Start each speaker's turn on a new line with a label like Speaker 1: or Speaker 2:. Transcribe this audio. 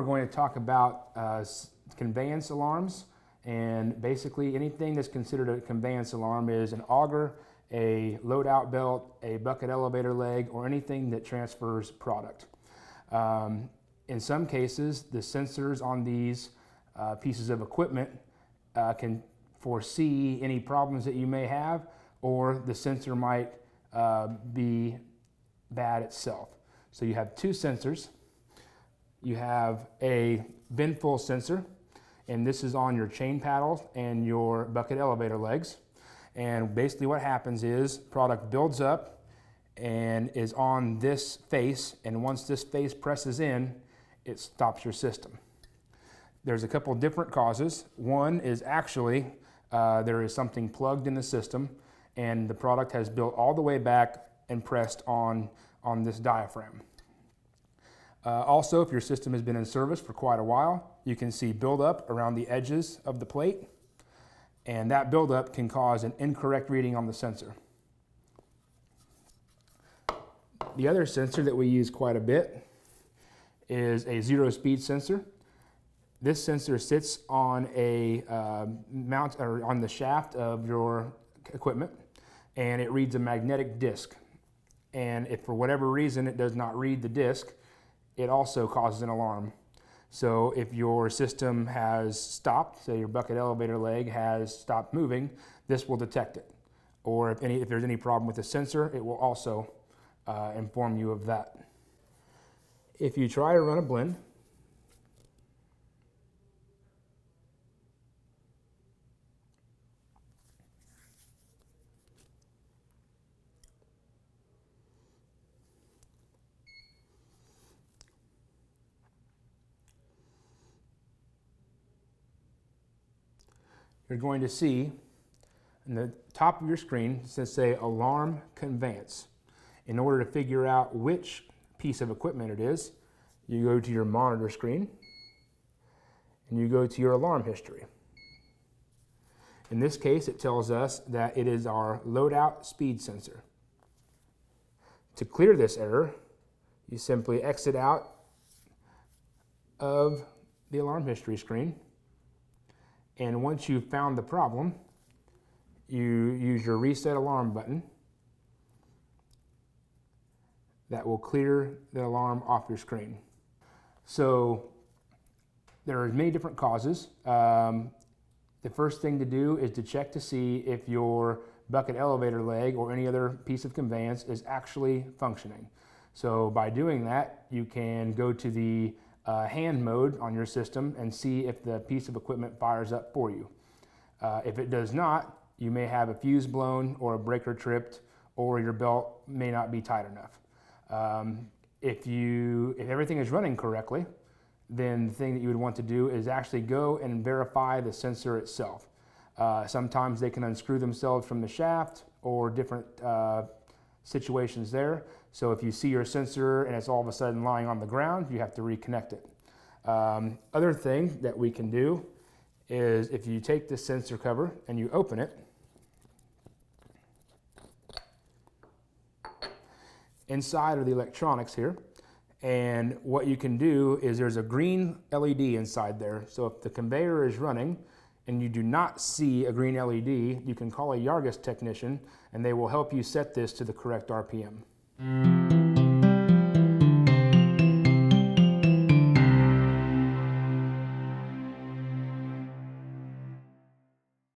Speaker 1: going to talk about conveyance alarms, and basically anything that's considered a conveyance alarm is an auger, a load-out belt, a bucket elevator leg, or anything that transfers product. In some cases, the sensors on these pieces of equipment can foresee any problems that you may have, or the sensor might be bad itself. So you have two sensors. You have a bin full sensor, and this is on your chain paddles and your bucket elevator legs. And basically what happens is product builds up and is on this face, and once this face presses in, it stops your system. There's a couple different causes. One is actually there is something plugged in the system, and the product has built all the way back and pressed on this diaphragm. Also, if your system has been in service for quite a while, you can see buildup around the edges of the plate, and that buildup can cause an incorrect reading on the sensor. The other sensor that we use quite a bit is a zero speed sensor. This sensor sits on a mount or on the shaft of your equipment, and it reads a magnetic disc. And if for whatever reason it does not read the disc, it also causes an alarm. So if your system has stopped, say your bucket elevator leg has stopped moving, this will detect it. Or if there's any problem with the sensor, it will also inform you of that. If you try to run a blend, you're going to see in the top of your screen, it says say alarm conveyance. In order to figure out which piece of equipment it is, you go to your monitor screen and you go to your alarm history. In this case, it tells us that it is our load-out speed sensor. To clear this error, you simply exit out of the alarm history screen. And once you've found the problem, you use your reset alarm button. That will clear the alarm off your screen. So there are many different causes. The first thing to do is to check to see if your bucket elevator leg or any other piece of conveyance is actually functioning. So by doing that, you can go to the hand mode on your system and see if the piece of equipment fires up for you. If it does not, you may have a fuse blown or a breaker tripped, or your belt may not be tight enough. If everything is running correctly, then the thing that you would want to do is actually go and verify the sensor itself. Sometimes they can unscrew themselves from the shaft, or different situations there. So if you see your sensor and it's all of a sudden lying on the ground, you have to reconnect it. Other thing that we can do is if you take this sensor cover and you open it, inside are the electronics here, and what you can do is there's a green LED inside there. So if the conveyor is running and you do not see a green LED, you can call a Yargus technician and they will help you set this to the correct RPM.